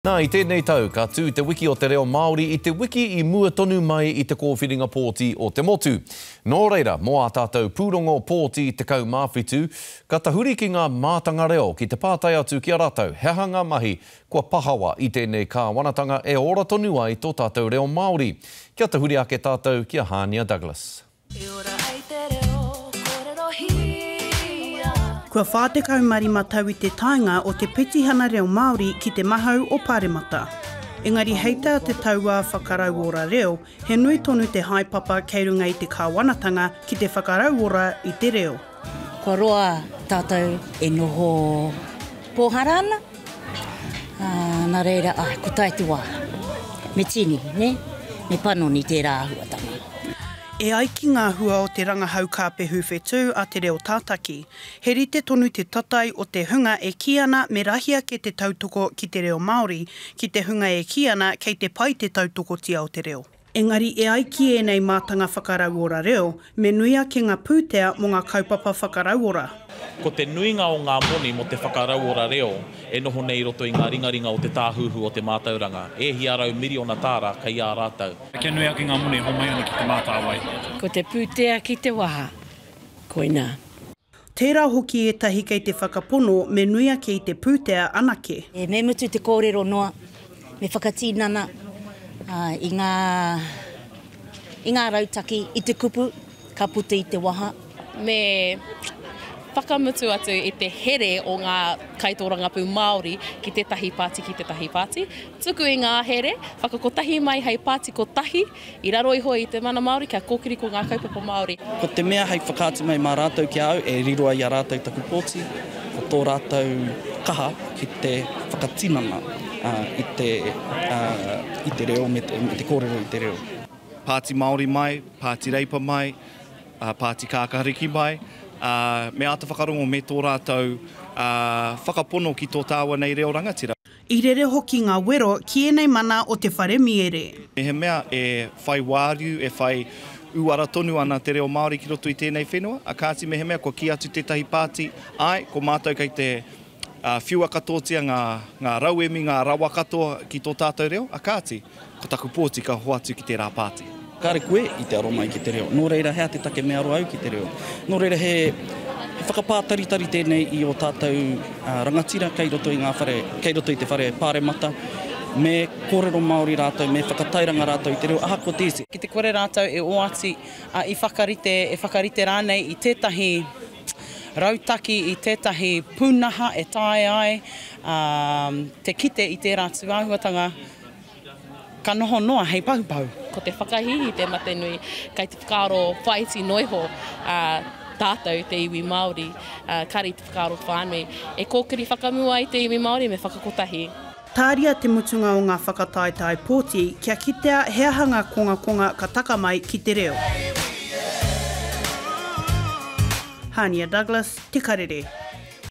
Nā, i tēnei tau, ka tū te wiki o te reo Māori i te wiki i mua tonu mai i te kōwhiringa pōti o te motu. Nō reira, mō a tātou pūrongo pōti i te kau māwhitu, ka tahuri ki ngā mātanga reo ki te pātai atu ki a rātou, he hanga mahi, kua pahawa i tēnei kāwanatanga e ora tonu ai tō tātou reo Māori. Kia tahuri ake tātou ki a Hania Douglas. Kua whātekau marima tau i te tainga o te petihana reo Māori ki te mahau o Pāremata. Engari heita te taua whakarauora reo, he nui tonu te haipapa kei runga i te kāwanatanga ki te whakarauora i te reo. Kua roa tātou e noho pōharana, nā reira, ko tai te wā, me tini, ne? Me panoni te rāhuatanga. E ai ki ngā hua o te rangahau kāpehu whetū a te reo tātaki. He rite tonu te tatai o te hunga e ki ana me rahia ke te tautoko ki te reo Māori, ki te hunga e ki ana kei te pai te tautoko tia o te reo. Engari e ai ki e nei mātanga whakarauora reo, me nuia ki ngā pūtea mo ngā kaupapa whakarauora. Ko te nuinga o ngā moni mo te whakarauora reo, e noho nei roto i ngā ringaringa o te tāhuhu o te mātauranga. E hi arau miriona tāra kai a rātau. Kia nui ake ngā moni ho mai ana ki te mātāwai. Ko te pūtea ki te waha, koina. Tērā hoki e tahi kei te whakapono me nuia ki te pūtea anake. Me mutu te kōrero noa, me whakatīnana i ngā rautaki i te kupu, ka pute i te waha. Me whakamutu atu i te here o ngā kaitorangapū Māori ki te tahi pāti ki te tahi pāti. Tuku i ngā here, whakakotahi mai hei pāti ko tahi, i raro iho i te mana Māori, kia kōkiri ko ngā kaupapa Māori. Ko te mea hei whakaatu mai mā rātou ki au, e riroa i a rātou taku pōti, ko tō rātou kaha ki te whakatinana i te reo, me te kōrero i te reo. Pāti Māori mai, pāti reipa mai, pāti kākariki mai, me ata whakarongo me tō rātou whakapono ki tō tāua nei reo rangatira. I rere hoki ngā wero ki enei mana o te whare miere. He mea e whai wāriu, e whai uara tonu ana te reo Māori ki roto i tēnei whenua, a kāti me he mea ko ki atu tētahi pāti, ai, ko mātou kei te whiua katotia ngā rauemi, ngā rawa katoa ki tō tātou reo, a kāti, ko taku pōti ka hoatu ki te rā pāti. Kāre koe i te aromai ki te reo. Nō reira hea te take me aro au ki te reo. Nō reira he whakapātaritari tēnei i o tātou rangatira kei roto i te whare Pāremata, me kōrero Māori rātou, me whakatairanga rātou i te reo. Aha ko tēsi. Ki te kore rātou e oati i whakarite rānei i tētahi rautaki, i tētahi pūnaha e tae ai, te kite i tērā tuāhuatanga, ka noho noa hei paupau. Ko te whakahihi te mate nui, kei te whakaro whaiti noiho tātou te iwi Māori, kari te whakaro whānui. E kōkiri whakamua i te iwi Māori me whakakotahi. Tāria te mutunga o ngā whakataetai pōti, kia kitea heahanga konga ka taka mai ki te reo. Hania Douglas, Te Karere.